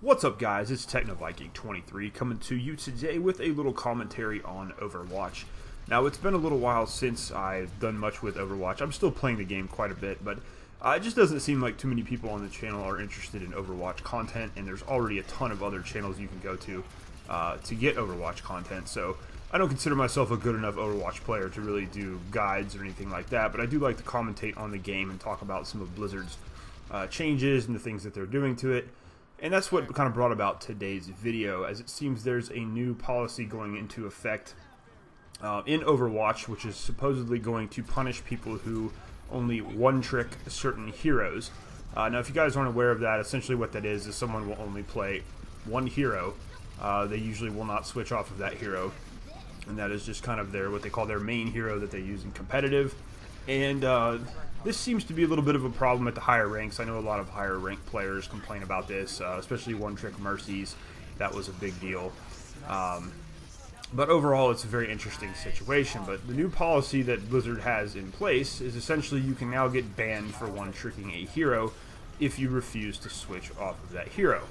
What's up, guys? It's TechnoViking23 coming to you today with a little commentary on Overwatch. Now, it's been a little while since I've done much with Overwatch. I'm still playing the game quite a bit, but it just doesn't seem like too many people on the channel are interested in Overwatch content, and there's already a ton of other channels you can go to get Overwatch content. So I don't consider myself a good enough Overwatch player to really do guides or anything like that, but I do like to commentate on the game and talk about some of Blizzard's changes and the things that they're doing to it. And that's what kind of brought about today's video, as it seems there's a new policy going into effect in Overwatch, which is supposedly going to punish people who only one-trick certain heroes. Now, if you guys aren't aware of that, essentially what that is someone will only play one hero. They usually will not switch off of that hero, and that is just kind of what they call their main hero that they use in competitive. And this seems to be a little bit of a problem at the higher ranks. I know a lot of higher ranked players complain about this, especially one-trick mercies. That was a big deal. But overall, it's a very interesting situation. But the new policy that Blizzard has in place is essentially you can now get banned for one-tricking a hero if you refuse to switch off of that hero.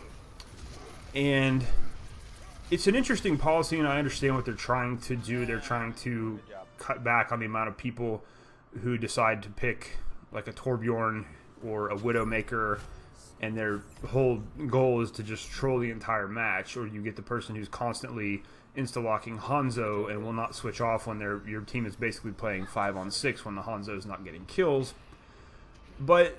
And it's an interesting policy, and I understand what they're trying to do. They're trying to cut back on the amount of people who decide to pick like a Torbjorn or a Widowmaker, and their whole goal is to just troll the entire match, or you get the person who's constantly insta-locking Hanzo and will not switch off when your team is basically playing 5-on-6 when the Hanzo is not getting kills. But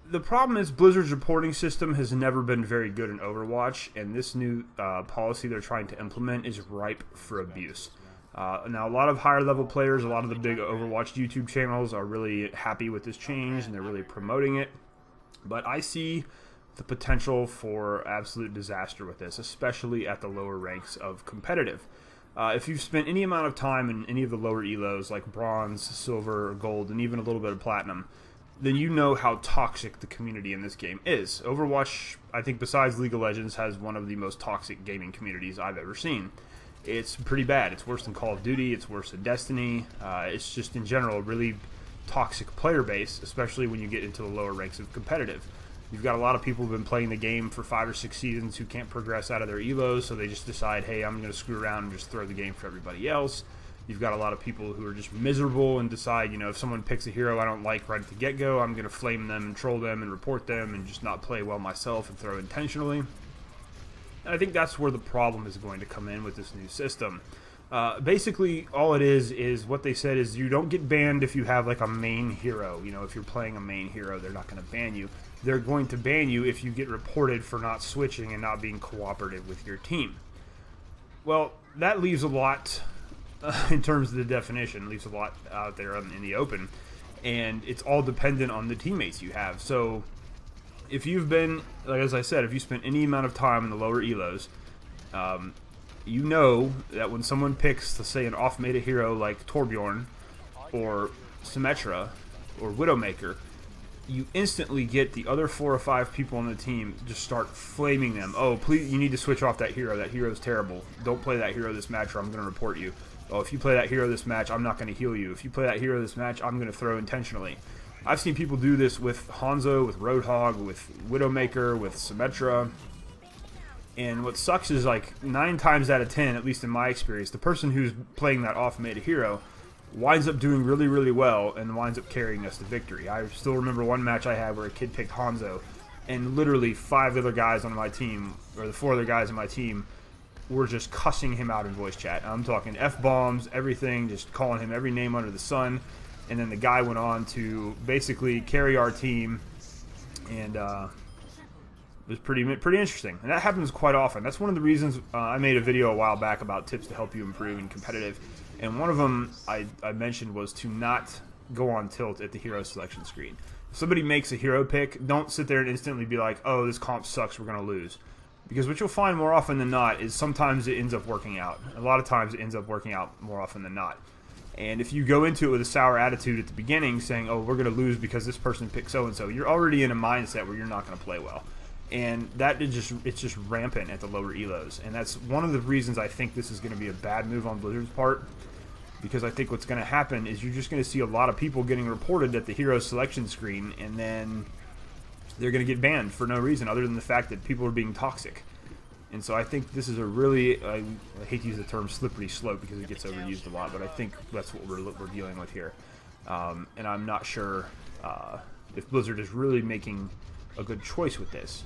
the problem is Blizzard's reporting system has never been very good in Overwatch, and this new policy they're trying to implement is ripe for abuse. Now, a lot of higher level players, a lot of the big Overwatch YouTube channels are really happy with this change, and they're really promoting it. But I see the potential for absolute disaster with this, especially at the lower ranks of competitive. If you've spent any amount of time in any of the lower elos, like bronze, silver, gold, and even a little bit of platinum, then you know how toxic the community in this game is. Overwatch, I think besides League of Legends, has one of the most toxic gaming communities I've ever seen. It's pretty bad. It's worse than Call of Duty. It's worse than Destiny. It's just, in general, a really toxic player base, especially when you get into the lower ranks of competitive. You've got a lot of people who've been playing the game for 5 or 6 seasons who can't progress out of their elos, so they just decide, hey, I'm going to screw around and just throw the game for everybody else. You've got a lot of people who are just miserable and decide, if someone picks a hero I don't like right at the get-go, I'm going to flame them and troll them and report them and just not play well myself and throw intentionally. And I think that's where the problem is going to come in with this new system. Basically, all it is what they said is you don't get banned if you have like a main hero. If you're playing a main hero, they're not going to ban you. They're going to ban you if you get reported for not switching and not being cooperative with your team. Well, that leaves a lot in terms of the definition, leaves a lot out there in the open. And it's all dependent on the teammates you have. So if you've been, like as I said, if you spent any amount of time in the lower elos, you know that when someone picks, let's say, an off-meta hero like Torbjorn or Symmetra or Widowmaker, you instantly get the other 4 or 5 people on the team just start flaming them. Oh, please, you need to switch off that hero. That hero's terrible. Don't play that hero this match or I'm going to report you. Oh, if you play that hero this match, I'm not going to heal you. If you play that hero this match, I'm going to throw intentionally. I've seen people do this with Hanzo, with Roadhog, with Widowmaker, with Symmetra. And what sucks is, like, 9 times out of 10, at least in my experience, the person who's playing that off-meta hero winds up doing really, really well and winds up carrying us to victory. I still remember one match I had where a kid picked Hanzo, and literally 5 other guys on my team, or the 4 other guys on my team, were just cussing him out in voice chat. I'm talking F-bombs, everything, just calling him every name under the sun. And then the guy went on to basically carry our team, and it was pretty interesting. And that happens quite often. That's one of the reasons I made a video a while back about tips to help you improve in competitive. And one of them I mentioned was to not go on tilt at the hero selection screen. If somebody makes a hero pick, don't sit there and instantly be like, oh, this comp sucks, we're going to lose. Because what you'll find more often than not is sometimes it ends up working out. A lot of times it ends up working out more often than not. And if you go into it with a sour attitude at the beginning, saying, oh, we're going to lose because this person picked so-and-so, you're already in a mindset where you're not going to play well. And it's just rampant at the lower elos. And that's one of the reasons I think this is going to be a bad move on Blizzard's part. Because I think what's going to happen is you're just going to see a lot of people getting reported at the hero selection screen, and then they're going to get banned for no reason other than the fact that people are being toxic. And so I think this is a really, I hate to use the term slippery slope because it gets overused a lot, but I think that's what we're dealing with here. And I'm not sure if Blizzard is really making a good choice with this,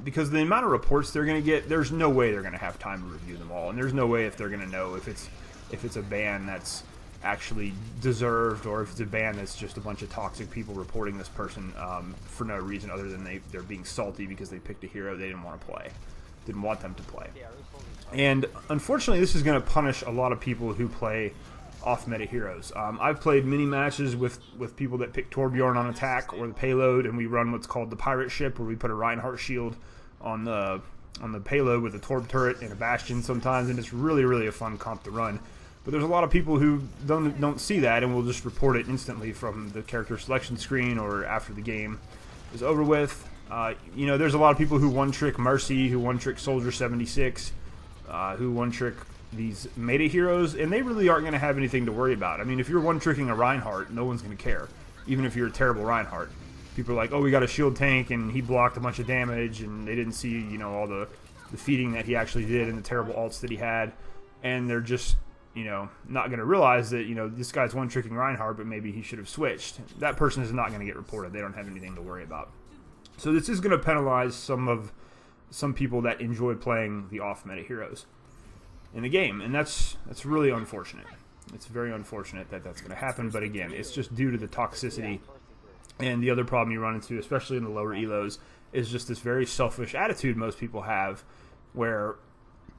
because the amount of reports they're going to get, there's no way they're going to have time to review them all, and there's no way if they're going to know if it's a ban that's actually deserved or if it's a ban that's just a bunch of toxic people reporting this person for no reason other than they're being salty because they picked a hero they didn't want to play. Didn't want them to play. And unfortunately, this is going to punish a lot of people who play off-meta heroes. I've played many matches with people that pick Torbjorn on attack or the payload, and we run what's called the pirate ship, where we put a Reinhardt shield on the payload with a Torb turret and a Bastion sometimes, and it's really, really a fun comp to run. But there's a lot of people who don't see that and will just report it instantly from the character selection screen or after the game is over with. There's a lot of people who one-trick Mercy, who one-trick Soldier 76, who one-trick these meta heroes, and they really aren't going to have anything to worry about. I mean, if you're one-tricking a Reinhardt, no one's going to care, even if you're a terrible Reinhardt. People are like, oh, we got a shield tank, and he blocked a bunch of damage, and they didn't see, all the feeding that he actually did and the terrible ults that he had, and they're just, not going to realize that, this guy's one-tricking Reinhardt, but maybe he should have switched. That person is not going to get reported. They don't have anything to worry about. So this is going to penalize some people that enjoy playing the off-meta heroes in the game, and that's really unfortunate. It's very unfortunate that that's going to happen, but again, it's just due to the toxicity, and the other problem you run into, especially in the lower elos, is just this very selfish attitude most people have, where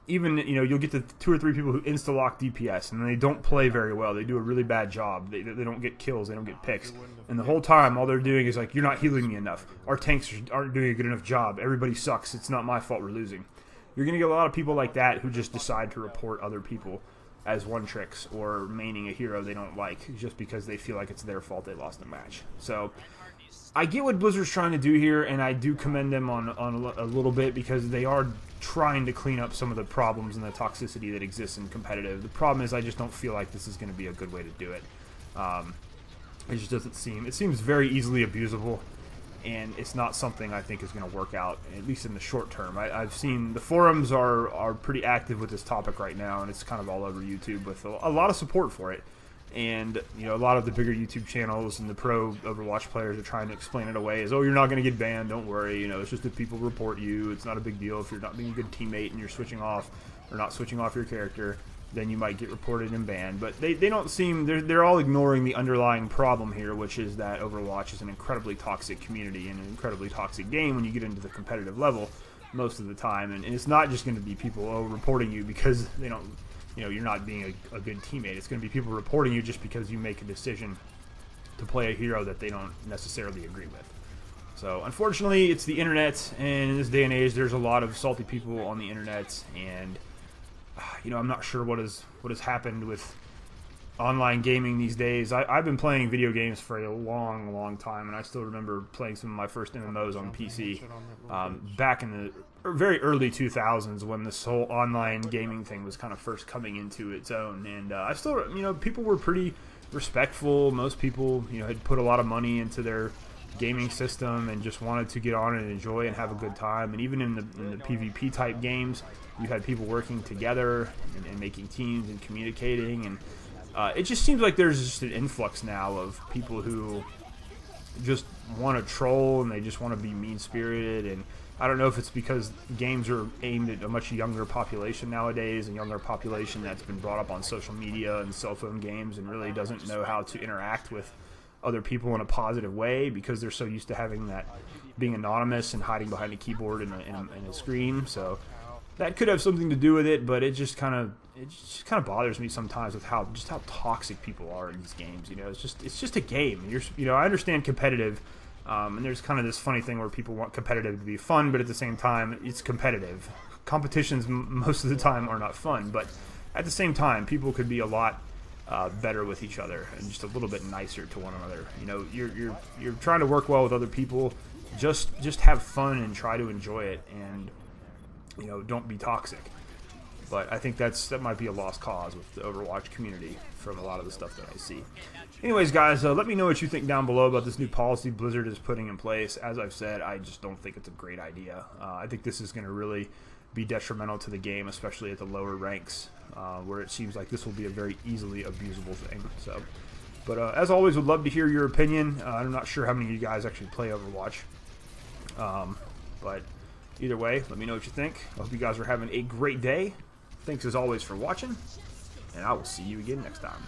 even, you'll get the 2 or 3 people who insta-lock DPS, and they don't play very well. They do a really bad job. They don't get kills. They don't get picks. And the whole time, all they're doing is like, you're not healing me enough. Our tanks aren't doing a good enough job. Everybody sucks. It's not my fault we're losing. You're going to get a lot of people like that who just decide to report other people as one-tricks or maining a hero they don't like just because they feel like it's their fault they lost the match. So I get what Blizzard's trying to do here, and I do commend them on a little bit because they are trying to clean up some of the problems and the toxicity that exists in competitive. The problem is I just don't feel like this is going to be a good way to do it. It just doesn't seem. It seems very easily abusable, and it's not something I think is going to work out, at least in the short term. I've seen the forums are pretty active with this topic right now, and it's kind of all over YouTube with a lot of support for it. And, a lot of the bigger YouTube channels and the pro Overwatch players are trying to explain it away as, oh, you're not going to get banned, don't worry, it's just that people report you, it's not a big deal if you're not being a good teammate and you're switching off or not switching off your character, then you might get reported and banned. But they don't seem, they're all ignoring the underlying problem here, which is that Overwatch is an incredibly toxic community and an incredibly toxic game when you get into the competitive level most of the time. And it's not just going to be people, reporting you because they don't, you're not being a good teammate. It's going to be people reporting you just because you make a decision to play a hero that they don't necessarily agree with. So, unfortunately, it's the internet, and in this day and age, there's a lot of salty people on the internet, and, I'm not sure what has happened with online gaming these days. I've been playing video games for a long, long time, and I still remember playing some of my first MMOs on PC back in the very early 2000s when this whole online gaming thing was kind of first coming into its own. And I still, people were pretty respectful. Most people, had put a lot of money into their gaming system and just wanted to get on and enjoy and have a good time. And even in the PvP type games, you had people working together and making teams and communicating. And it just seems like there's just an influx now of people who just want to troll and they just want to be mean-spirited. And I don't know if it's because games are aimed at a much younger population nowadays, a younger population that's been brought up on social media and cell phone games and really doesn't know how to interact with other people in a positive way because they're so used to having that being anonymous and hiding behind a keyboard and a screen. So that could have something to do with it, but it just kind of bothers me sometimes with how toxic people are in these games. It's just a game. I understand competitive. And there's kind of this funny thing where people want competitive to be fun, but at the same time, it's competitive. Competitions most of the time are not fun, but at the same time, people could be a lot better with each other and just a little bit nicer to one another. You're trying to work well with other people. Just have fun and try to enjoy it, and don't be toxic. But I think that might be a lost cause with the Overwatch community from a lot of the stuff that I see. Anyways, guys, let me know what you think down below about this new policy Blizzard is putting in place. As I've said, I just don't think it's a great idea. I think this is going to really be detrimental to the game, especially at the lower ranks, where it seems like this will be a very easily abusable thing. So, but as always, would love to hear your opinion. I'm not sure how many of you guys actually play Overwatch, but either way, let me know what you think. I hope you guys are having a great day. Thanks as always for watching, and I will see you again next time.